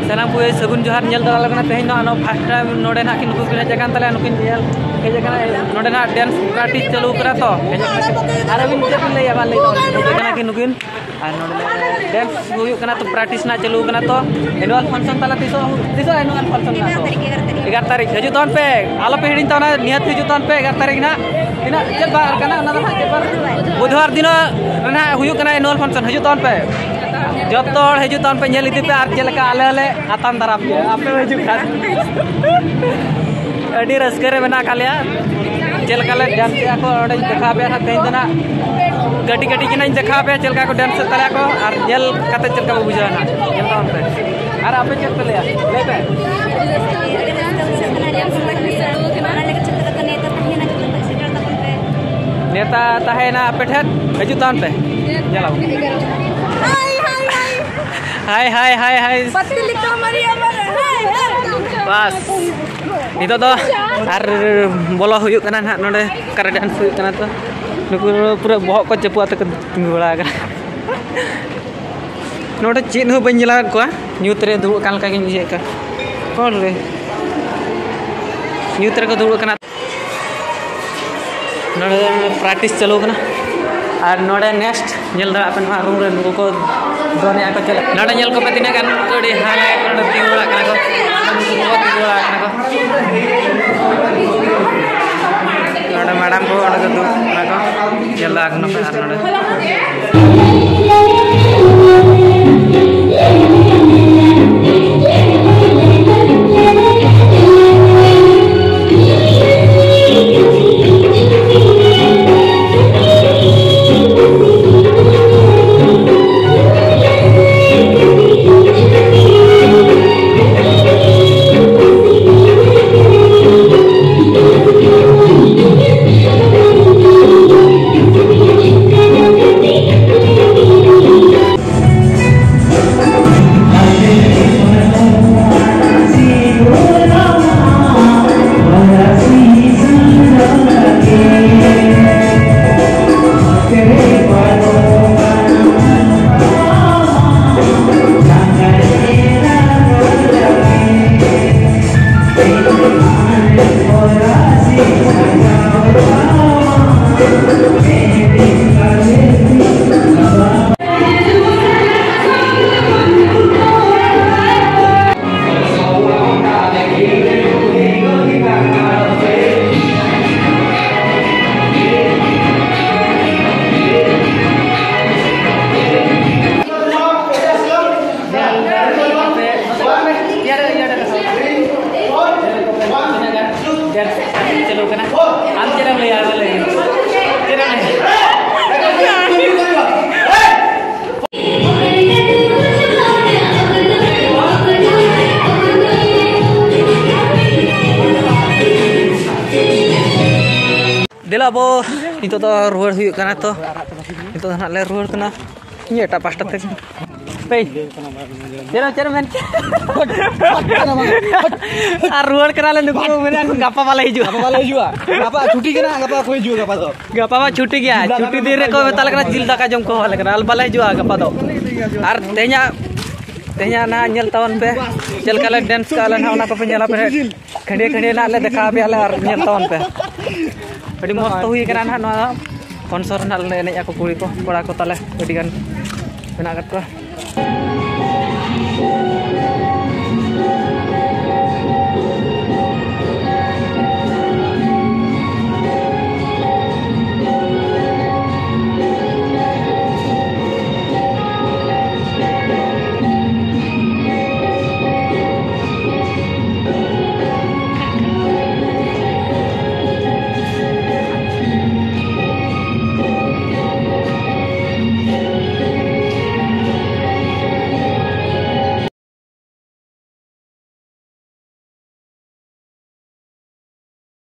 Sanang puye sagun johar nyel dala kana tehin no first time node na kin nukin jagan tale nukin nyel ke jagan node na dance practice chalu kara to arabin je pun lay abal lay to kana kin nukin ar node dance huyu kana to practice na chalu kana to annual function tala tiso annual function na to 11 tarik haju ton pe alo pe hidin tona nihat haju ton pe 11 tarik na ina chel bar kana na na chel bar budhwar dino na huyu kana annual function haju ton pe joto haju ton pe nyel idi pe ar chel ka ale atam darap ya ape haju kan adi raskare bena kalya chel kale dance ko ode dekha be ha tein dana gadi gadi kina dekha be chel ka ko dance tala ko ar nyel kate chel ka bujana nyel ton pe ar ape chel tele ya le pe नेता tahena pethet haju ton pe nyala hai pasti likto mari amar bas itu to ar bolo huyuk kana nak node kara dance huyuk kana to nuku pura bohok ko cepu ate tinggu bala kana node chin hu ban jela ko nyutre du kan ka gi je ka kol re nyutre ko du kana node practice chalo kana ar node next nyel da apen ma room re nuku ko done ako chela node nyel ko patina kan todi hale node tinggu bala kana ko नोड़ा madam को नोड़ा तो नाको जल्ला आगनो पे नोड़ा चलो कना हम चला ले यार ले चला ले Dela bo itu to ruar huyu kana to itu nak le ruar kana ini eta pasta te pe cera men ruar kana le nuku men gapa wala hijua gapa cuti kana gapa ko hijua gapa to gapa ma cuti gya cuti dire ko tal kana jil daka jom ko wala kana al bala hijua gapa to ar tehnya na nyel tahun pe chel kala dance kala na ona pa nyala pe khade na le dekha be ala ar nyel tahun pe adi mot hui kana na no sponsor na le ne aku kuri ko pora ko tale adi kan benakat ko